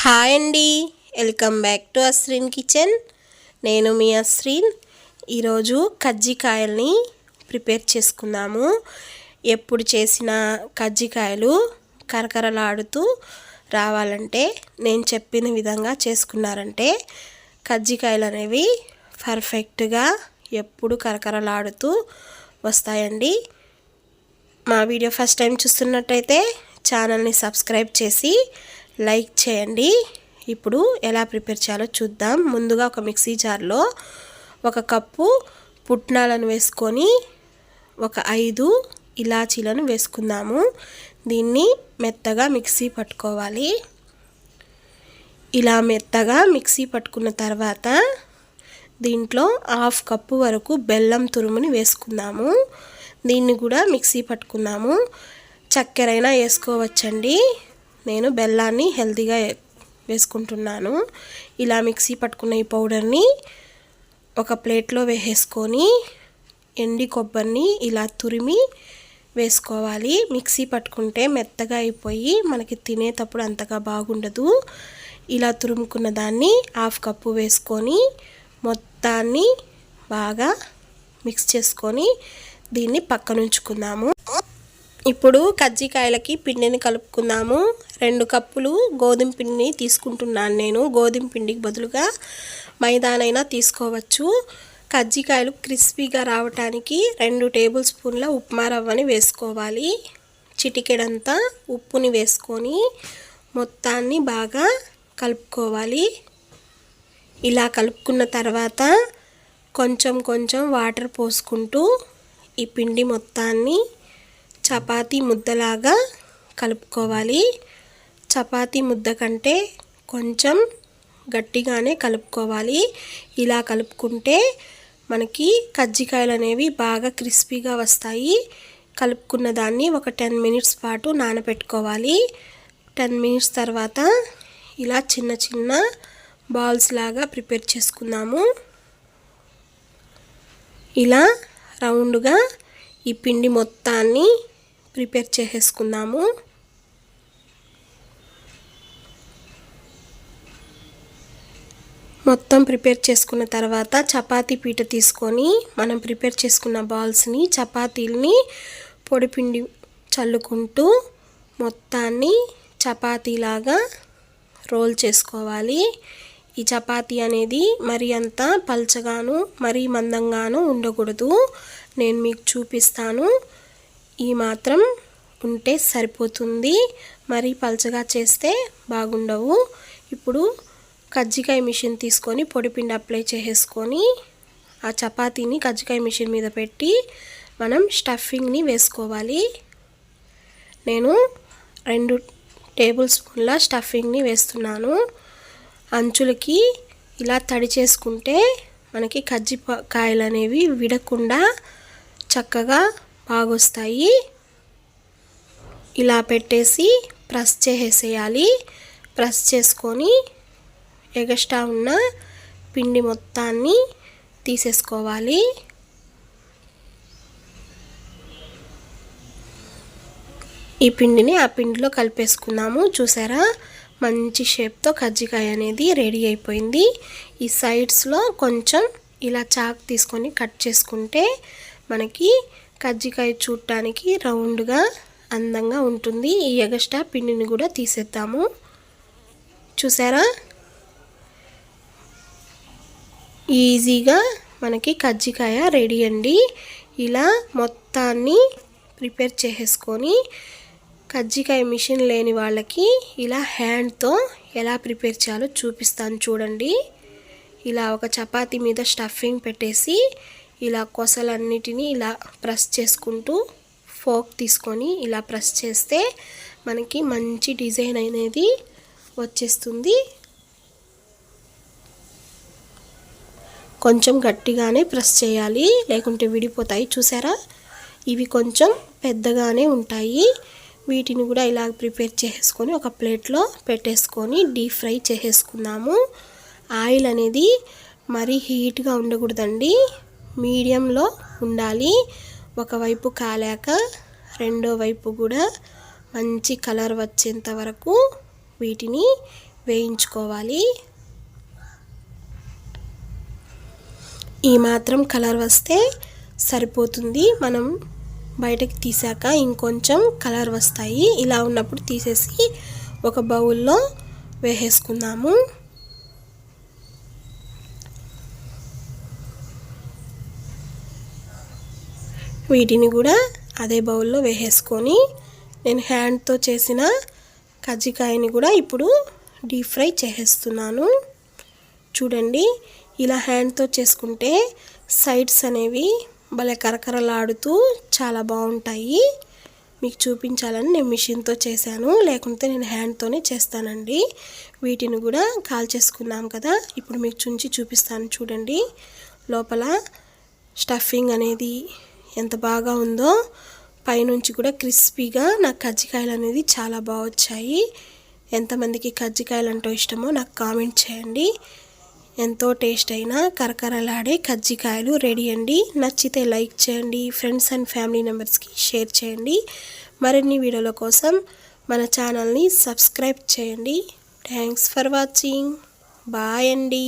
Hi అండి, welcome back to Asreen kitchen. నేను మీ అస్రీన్. ఈరోజు కజ్జికాయల్ని ప్రిపేర్ చేసుకుందాము. ఎప్పుడు చేసిన కజ్జికాయలు కరకరలాడుతూ రావాలంటే నేను చెప్పిన విధంగా చేసుకున్నారంటే కజ్జికాయలు అనేవి పర్ఫెక్ట్గా ఎప్పుడు కరకరలాడుతూ వస్తాయండి. మా వీడియో ఫస్ట్ టైం చూస్తున్నట్టయితే ఛానల్ని సబ్స్క్రైబ్ చేసి లైక్ చేయండి. ఇప్పుడు ఎలా ప్రిపేర్ చేయాలో చూద్దాం. ముందుగా ఒక మిక్సీ జార్లో 1 కప్పు పుట్నాలను వేసుకొని 5 ఇలాచీలను వేసుకుందాము. దీన్ని మెత్తగా మిక్సీ పట్టుకోవాలి. ఇలా మెత్తగా మిక్సీ పట్టుకున్న తర్వాత దీంట్లో 1/2 కప్పు వరకు బెల్లం తురుముని వేసుకుందాము. దీన్ని కూడా మిక్సీ పట్టుకుందాము. చక్కెరైనా వేసుకోవచ్చండి. నేను బెల్లాన్ని హెల్తీగా వేసుకుంటున్నాను. ఇలా మిక్సీ పట్టుకున్న ఈ పౌడర్ని ఒక ప్లేట్లో వేసుకొని ఎండి కొబ్బరిని ఇలా తురిమి వేసుకోవాలి. మిక్సీ పట్టుకుంటే మెత్తగా అయిపోయి మనకి తినేటప్పుడు అంతగా బాగుండదు. ఇలా తురుముకున్న దాన్ని 1/2 కప్పు వేసుకొని మొత్తాన్ని బాగా మిక్స్ చేసుకొని దీన్ని పక్కన ఉంచుకుందాము. ఇప్పుడు కజ్జికాయలకి పిండిని కలుపుకుందాము. 2 కప్పులు గోధుమ పిండిని తీసుకుంటున్నాను నేను. గోధుమ పిండికి బదులుగా మైదానైనా తీసుకోవచ్చు. కజ్జికాయలు క్రిస్పీగా రావటానికి 2 టేబుల్ స్పూన్ల ఉప్మా రవ్వని వేసుకోవాలి. చిటికెడంతా ఉప్పుని వేసుకొని మొత్తాన్ని బాగా కలుపుకోవాలి. ఇలా కలుపుకున్న తర్వాత కొంచెం కొంచెం వాటర్ పోసుకుంటూ ఈ పిండి మొత్తాన్ని చపాతీ ముద్దలాగా కలుపుకోవాలి. చపాతీ ముద్ద కంటే కొంచెం గట్టిగానే కలుపుకోవాలి. ఇలా కలుపుకుంటే మనకి కజ్జికాయలు అనేవి బాగా క్రిస్పీగా వస్తాయి. కలుపుకున్న దాన్ని ఒక 10 మినిట్స్ పాటు నానబెట్టుకోవాలి. 10 మినిట్స్ తర్వాత ఇలా చిన్న చిన్న బాల్స్ లాగా ప్రిపేర్ చేసుకుందాము. ఇలా రౌండ్గా ఈ పిండి మొత్తాన్ని ప్రిపేర్ చేసేసుకుందాము. మొత్తం ప్రిపేర్ చేసుకున్న తర్వాత చపాతీ పీట తీసుకొని మనం ప్రిపేర్ చేసుకున్న బాల్స్ని చపాతీలని పొడిపిండి చల్లుకుంటూ మొత్తాన్ని చపాతీలాగా రోల్ చేసుకోవాలి. ఈ చపాతీ అనేది మరీ అంత పల్చగాను మరీ మందంగాను ఉండకూడదు. నేను మీకు చూపిస్తాను. ఈ మాత్రం ఉంటే సరిపోతుంది. మరీ పల్చగా చేస్తే బాగుండవు. ఇప్పుడు కజ్జికాయ మిషన్ తీసుకొని పొడిపిండి అప్లై చేసేసుకొని ఆ చపాతీని కజ్జికాయ మిషన్ మీద పెట్టి మనం స్టఫింగ్ని వేసుకోవాలి. నేను 2 టేబుల్ స్పూన్ల స్టఫింగ్ని వేస్తున్నాను. అంచులకి ఇలా తడి చేసుకుంటే మనకి కజ్జికాయలు అనేవి విడకుండా చక్కగా బాగొస్తాయి. ఇలా పెట్టేసి ప్రెస్ చేసేయాలి. ప్రెస్ చేసుకొని ఎగస్ట్రా ఉన్న పిండి మొత్తాన్ని తీసేసుకోవాలి. ఈ పిండిని ఆ పిండిలో కలిపేసుకున్నాము. చూసారా, మంచి షేప్తో కజ్జికాయ అనేది రెడీ అయిపోయింది. ఈ సైడ్స్లో కొంచెం ఇలా చాక్ తీసుకొని కట్ చేసుకుంటే మనకి కజ్జికాయ చూడటానికి రౌండ్గా అందంగా ఉంటుంది. ఈ ఎగస్ట్రా పిండిని కూడా తీసేద్దాము. చూసారా, ఈజీగా మనకి కజ్జికాయ రెడీ అండి. ఇలా మొత్తాన్ని ప్రిపేర్ చేసేసుకొని కజ్జికాయ మిషన్ లేని వాళ్ళకి ఇలా హ్యాండ్తో ఎలా ప్రిపేర్ చేయాలో చూపిస్తాను చూడండి. ఇలా ఒక చపాతీ మీద స్టఫింగ్ పెట్టేసి ఇలా కొసలన్నిటినీ ఇలా ప్రెస్ చేసుకుంటూ ఫోక్ తీసుకొని ఇలా ప్రెస్ చేస్తే మనకి మంచి డిజైన్ అనేది వచ్చేస్తుంది. కొంచెం గట్టిగానే ప్రెస్ చేయాలి, లేకుంటే విడిపోతాయి. చూసారా, ఇవి కొంచెం పెద్దగానే ఉంటాయి. వీటిని కూడా ఇలా ప్రిపేర్ చేసుకొని ఒక ప్లేట్లో పెట్టేసుకొని డీప్ ఫ్రై చేసేసుకుందాము. ఆయిల్ అనేది మరీ హీట్గా ఉండకూడదండి, మీడియంలో ఉండాలి. ఒకవైపు కాలాక రెండో వైపు కూడా మంచి కలర్ వచ్చేంత వరకు వీటిని వేయించుకోవాలి. ఈ మాత్రం కలర్ వస్తే సరిపోతుంది. మనం బయటకు తీసాక ఇంకొంచెం కలర్ వస్తాయి. ఇలా ఉన్నప్పుడు తీసేసి ఒక బౌల్లో వేసేసుకుందాము. వీటిని కూడా అదే బౌల్లో వేసేసుకొని నేను హ్యాండ్తో చేసిన కజ్జికాయని కూడా ఇప్పుడు డీప్ ఫ్రై చేసేస్తున్నాను. చూడండి, ఇలా హ్యాండ్తో చేసుకుంటే సైడ్స్ అనేవి భలే కరకరలాడుతూ చాలా బాగుంటాయి. మీకు చూపించాలని నేను మిషన్తో చేశాను, లేకుంటే నేను హ్యాండ్తోనే చేస్తానండి. వీటిని కూడా కాల్చేసుకున్నాం కదా, ఇప్పుడు మీకు చుంచి చూపిస్తాను. చూడండి, లోపల స్టఫింగ్ అనేది ఎంత బాగా ఉందో, పైనుంచి కూడా క్రిస్పీగా నాకు కజ్జికాయలు అనేది చాలా బాగా వచ్చాయి. ఎంతమందికి కజ్జికాయలు అంటే ఇష్టమో నాకు కామెంట్ చేయండి. ఎంతో టేస్ట్ అయినా కరకరలాడే కజ్జికాయలు రెడీ అండి. నచ్చితే లైక్ చేయండి, ఫ్రెండ్స్ అండ్ ఫ్యామిలీ మెంబర్స్కి షేర్ చేయండి. మరిన్ని వీడియోల కోసం మన ఛానల్ని సబ్స్క్రైబ్ చేయండి. Thanks for watching. బాయ్ అండి.